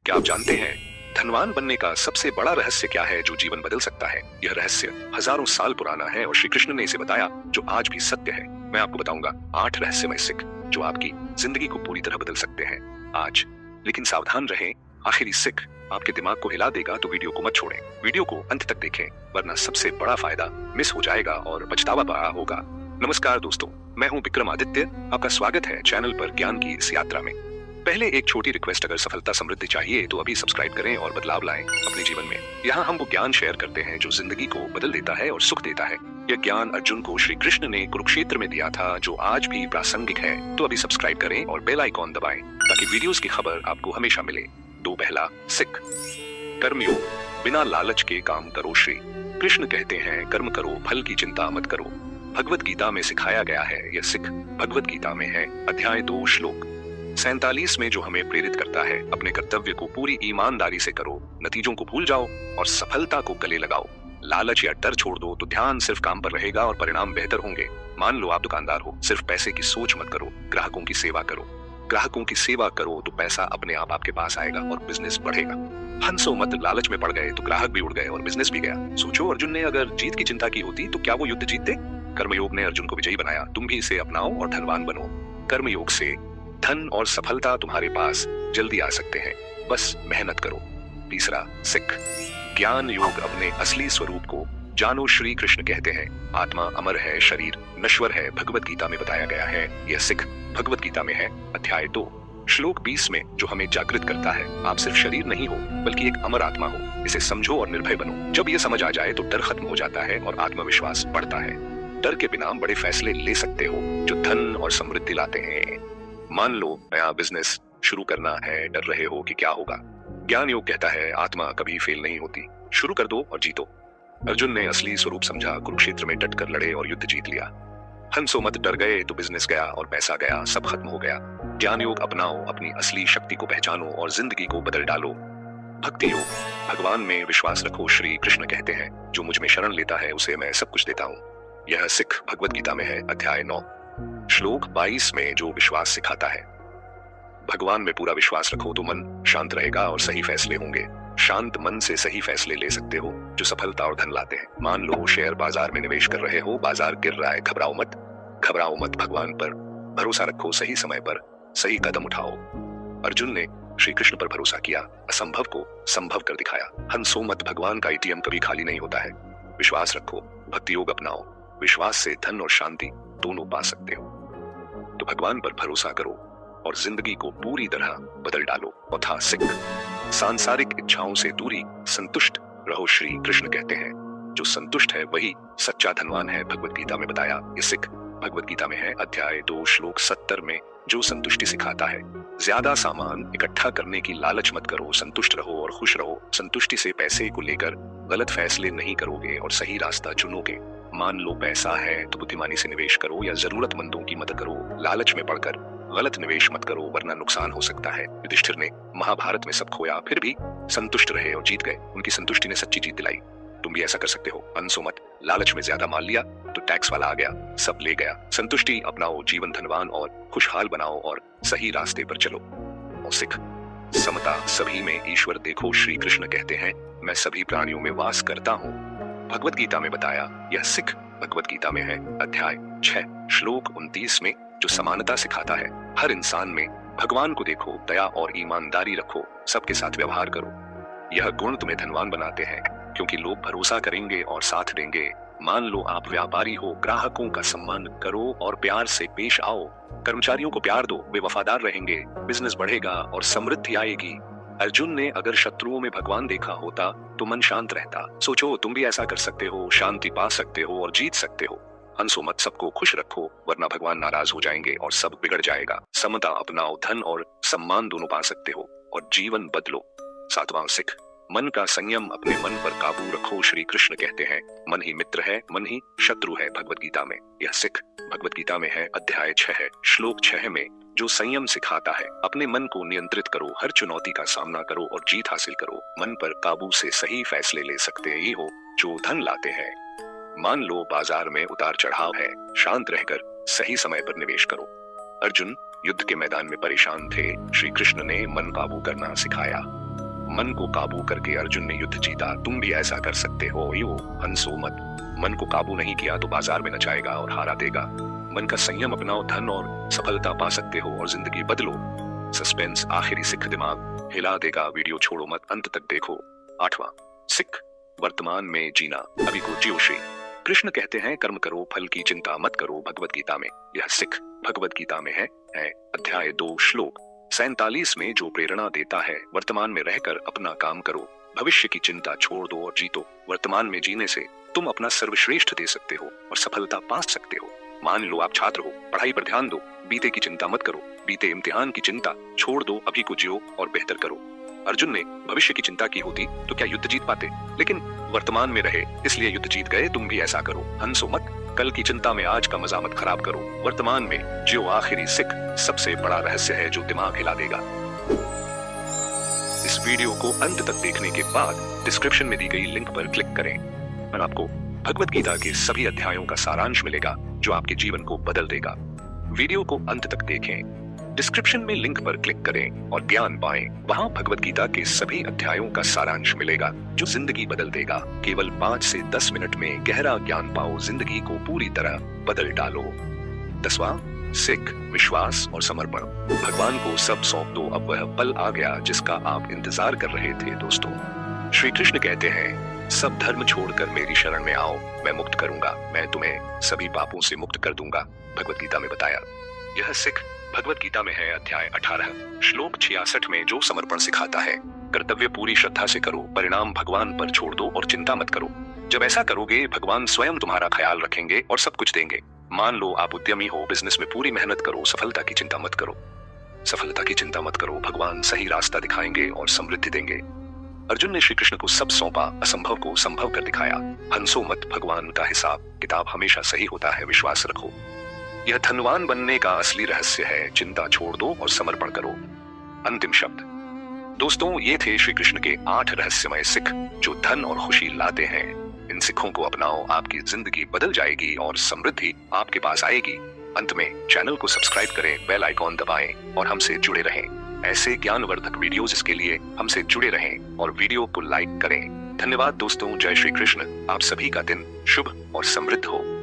क्या आप जानते हैं धनवान बनने का सबसे बड़ा रहस्य क्या है जो जीवन बदल सकता है? यह रहस्य हजारों साल पुराना है और श्री कृष्ण ने इसे बताया जो आज भी सत्य है। मैं आपको बताऊंगा 8 रहस्यमय सिख जो आपकी जिंदगी को पूरी तरह बदल सकते हैं आज। लेकिन सावधान रहें, आखिरी सिख आपके दिमाग को हिला देगा, तो वीडियो को मत छोड़ें। वीडियो को अंत तक देखें, वरना सबसे बड़ा फायदा मिस हो जाएगा और पछतावा बड़ा होगा। नमस्कार दोस्तों, मैं हूं विक्रमादित्य। आपका स्वागत है चैनल पर ज्ञान की इस यात्रा में। पहले एक छोटी रिक्वेस्ट, अगर सफलता समृद्धि चाहिए तो अभी सब्सक्राइब करें और बदलाव लाएं अपने जीवन में। यहाँ हम वो ज्ञान शेयर करते हैं जो जिंदगी को बदल देता है और सुख देता है। यह ज्ञान अर्जुन को श्री कृष्ण ने कुरुक्षेत्र में दिया था, जो आज भी प्रासंगिक है। तो अभी सब्सक्राइब करें और बेल आइकॉन दबाएं ताकि वीडियोस की खबर आपको हमेशा मिले। पहला सिख, कर्मयोग। बिना लालच के काम करो। श्री कृष्ण कहते हैं कर्म करो, फल की चिंता मत करो। भगवत गीता में सिखाया गया है। यह सिख भगवत गीता में है, अध्याय 2 श्लोक 47 में, जो हमें प्रेरित करता है अपने कर्तव्य को पूरी ईमानदारी से करो, नतीजों को भूल जाओ और सफलता को गले लगाओ। लालच या डर छोड़ दो तो ध्यान सिर्फ काम पर रहेगा और परिणाम बेहतर होंगे। मान लो आप दुकानदार हो, सिर्फ पैसे की सोच मत करो, ग्राहकों की सेवा करो। ग्राहकों की सेवा करो तो पैसा अपने आप आपके पास आएगा और बिजनेस बढ़ेगा। हंसो मत, लालच में पड़ गए तो ग्राहक भी उड़ गए और बिजनेस भी गया। सोचो, अर्जुन ने अगर जीत की चिंता की होती तो क्या वो युद्ध जीतते? कर्मयोग ने अर्जुन को विजयी बनाया। तुम भी इसे अपनाओ और धनवान बनो। कर्मयोग से धन और सफलता तुम्हारे पास जल्दी आ सकते हैं, बस मेहनत करो। तीसरा सिख, ज्ञान योग। अपने असली स्वरूप को जानो। श्री कृष्ण कहते हैं आत्मा अमर है, शरीर नश्वर है। भगवत गीता में बताया गया है। यह सिख भगवत गीता में है, अध्याय 2 श्लोक 20 में, जो हमें जागृत करता है आप सिर्फ शरीर नहीं हो बल्कि एक अमर आत्मा हो। इसे समझो और निर्भय बनो। जब यह समझ आ जाए तो डर खत्म हो जाता है और आत्मविश्वास बढ़ता है। डर के बिना बड़े फैसले ले सकते हो जो धन और समृद्धि लाते हैं। मान लो नया बिजनेस शुरू करना है, डर रहे हो कि क्या होगा। ज्ञान योग कहता है आत्मा कभी फेल नहीं होती, शुरू कर दो और जीतो। अर्जुन ने असली स्वरूप समझा, कुरुक्षेत्र में डटकर लड़े और युद्ध जीत लिया। हंसो मत, डर गए तो बिजनेस गया और पैसा गया, सब खत्म हो गया। ज्ञान योग अपनाओ, अपनी असली शक्ति को पहचानो और जिंदगी को बदल डालो। भक्ति योग। भगवान में विश्वास रखो। श्री कृष्ण कहते हैं जो मुझ में शरण लेता है उसे मैं सब कुछ देता हूँ। यह सिख भगवत गीता में है, अध्याय 9 श्लोक 22 में, जो विश्वास सिखाता है। भगवान में पूरा विश्वास रखो तो मन शांत रहेगा और सही फैसले होंगे। शांत मन से सही फैसले ले सकते हो जो सफलता और धन लाते हैं। मान लो शेयर बाजार में निवेश कर रहे हो, बाजार गिर रहा है, घबराओ मत, भगवान पर भरोसा रखो, सही समय पर सही कदम उठाओ। अर्जुन ने श्री कृष्ण पर भरोसा किया, असंभव को संभव कर दिखाया। हंसो मत, भगवान का एटीएम कभी खाली नहीं होता है। विश्वास रखो, भक्ति योग अपनाओ। विश्वास से धन और शांति दोनों पा सकते हो। तो भगवान पर भरोसा करो और जिंदगी को पूरी तरह बदल डालो। चौथा सिख, सांसारिक इच्छाओं से दूरी, संतुष्ट रहो। श्री कृष्ण कहते हैं जो संतुष्ट है वही सच्चा धनवान है। भगवत गीता में बताया। ये सिख भगवत गीता में है, अध्याय 2 श्लोक 70 में, जो संतुष्टि सिखाता है। ज्यादा सामान इकट्ठा करने की लालच मत करो, संतुष्ट रहो और खुश रहो। संतुष्टि से पैसे को लेकर गलत फैसले नहीं करोगे और सही रास्ता चुनोगे। मान लो पैसा है तो बुद्धिमानी से निवेश करो या जरूरतमंदों की मदद करो। लालच में पड़कर गलत निवेश मत करो, वरना नुकसान हो सकता है। युधिष्ठिर ने महाभारत में सब खोया, फिर भी संतुष्ट रहे और जीत गए। उनकी संतुष्टि ने सच्ची जीत दिलाई। तुम भी ऐसा कर सकते हो। हंसो मत, लालच में ज्यादा माल लिया तो टैक्स वाला आ गया, सब ले गया। संतुष्टि अपनाओ, जीवन धनवान और खुशहाल बनाओ और सही रास्ते पर चलो। और सिख, समता। सभी में ईश्वर देखो। श्री कृष्ण कहते हैं मैं सभी प्राणियों में वास करता हूँ। भगवत गीता में बताया। यह सिख भगवत गीता में है, अध्याय 6 श्लोक 29 में, जो समानता सिखाता है। हर इंसान में भगवान को देखो, दया और ईमानदारी रखो, सबके साथ व्यवहार करो। यह गुण तुम्हें धनवान बनाते हैं क्योंकि लोग भरोसा करेंगे और साथ देंगे। मान लो आप व्यापारी हो, ग्राहकों का सम्मान करो और प्यार से पेश आओ। कर्मचारियों को प्यार दो, वे वफादार रहेंगे, बिजनेस बढ़ेगा और समृद्धि आएगी। अर्जुन ने अगर शत्रुओं में भगवान देखा होता तो मन शांत रहता। सोचो, तुम भी ऐसा कर सकते हो, शांति पा सकते हो और जीत सकते हो। हंसो मत, सबको खुश रखो, वरना भगवान नाराज हो जाएंगे और सब बिगड़ जाएगा। समता अपनाओ, धन और सम्मान दोनों पा सकते हो और जीवन बदलो। सातवां सिख, मन का संयम। अपने मन पर काबू रखो। श्री कृष्ण कहते हैं मन ही मित्र है, मन ही शत्रु है। भगवत गीता में। यह सिख भगवत गीता में है, अध्याय 6 श्लोक 6 में, जो संयम सिखाता है। अपने मन को नियंत्रित करो, हर चुनौती का सामना करो और जीत हासिल करो। मन पर काबू से सही फैसले ले सकते ही हो जो धन लाते हैं। मान लो बाजार में उतार चढ़ाव है, शांत रहकर सही समय पर निवेश करो। अर्जुन युद्ध के मैदान में परेशान थे, श्री कृष्ण ने मन काबू करना सिखाया। मन को काबू करके अर्जुन ने युद्ध जीता, तुम भी ऐसा कर सकते हो। यो हंसो मत, मन को काबू नहीं किया तो बाजार में नचाएगा और हारा देगा। मन का संयम अपनाओ, धन और सफलता पा सकते हो और जिंदगी बदलो। सस्पेंस, आखिरी सिख दिमाग हिला देगा। वीडियो छोड़ो मत, अंत तक देखो। 8वां सिख, वर्तमान में जीना, अभी को जियो। श्री कृष्ण कहते हैं कर्म करो, फल की चिंता मत करो। भगवत गीता में यह सिख भगवत गीता में है अध्याय 2 श्लोक 47 में जो प्रेरणा देता है, वर्तमान में रहकर अपना काम करो, भविष्य की चिंता छोड़ दो और जीतो। वर्तमान में जीने से तुम अपना सर्वश्रेष्ठ दे सकते हो और सफलता पा सकते हो। मान लो आप छात्र हो, पढ़ाई पर ध्यान दो, बीते की चिंता मत करो, बीते इम्तिहान की चिंता छोड़ दो, अभी को जियो और बेहतर करो। अर्जुन ने भविष्य की चिंता की होती तो क्या युद्ध जीत पाते, लेकिन वर्तमान में रहे इसलिए युद्ध जीत गए। तुम भी ऐसा करो, हंसो मत, कल की चिंता में आज का मजा मत खराब करो। वर्तमान में जो आखिरी सिख सबसे बड़ा रहस्य है जो दिमाग हिला देगा। इस वीडियो को अंत तक देखने के बाद डिस्क्रिप्शन में दी गई लिंक पर क्लिक करें और आपको भगवत गीता के सभी अध्यायों का सारांश मिलेगा जो आपके जीवन को बदल देगा। वीडियो को अंत तक देखें, डिस्क्रिप्शन में लिंक पर क्लिक करें और ज्ञान पाएं। वहां भगवत गीता के सभी अध्यायों का सारांश मिलेगा जो जिंदगी बदल देगा। केवल 5 से 10 मिनट में गहरा ज्ञान पाओ, जिंदगी को पूरी तरह बदल डालो। 10वां सिख, विश्वास और समर्पण, भगवान को सब सौंप दो, अब वह पल आ गया जिसका आप इंतजार कर रहे थे। दोस्तों, श्री कृष्ण कहते हैं सब धर्म छोड़कर मेरी शरण में आओ, मैं मुक्त करूंगा, मैं तुम्हें सभी पापों से मुक्त कर दूंगा। भगवत गीता में बताया। यह सिख भगवत गीता में है अध्याय 18 श्लोक 66 में जो समर्पण सिखाता है। कर्तव्य पूरी श्रद्धा से करो, परिणाम भगवान पर छोड़ दो और चिंता मत करो। जब ऐसा करोगे भगवान स्वयं तुम्हारा ख्याल रखेंगे और सब कुछ देंगे। मान लो आप उद्यमी हो, बिजनेस में पूरी मेहनत करो, सफलता की चिंता मत करो, सफलता की चिंता मत करो, भगवान सही रास्ता दिखाएंगे और समृद्धि देंगे। अर्जुन ने श्री कृष्ण को सब सौंपा, असंभव को संभव कर दिखाया। हंसो मत, भगवान का हिसाब किताब हमेशा सही होता है, विश्वास रखो। यह धनवान बनने का असली रहस्य है, चिंता छोड़ दो और समर्पण करो। अंतिम शब्द। दोस्तों, ये थे श्री कृष्ण के 8 रहस्यमय सिख जो धन और खुशी लाते हैं। इन सिखों को अपनाओ, आपकी जिंदगी बदल जाएगी और समृद्धि आपके पास आएगी। अंत में चैनल को सब्सक्राइब करें, बेल आइकॉन दबाएं और हमसे जुड़े रहें। ऐसे ज्ञानवर्धक वीडियोस के लिए हमसे जुड़े रहें और वीडियो को लाइक करें। धन्यवाद दोस्तों, जय श्री कृष्ण। आप सभी का दिन शुभ और समृद्ध हो।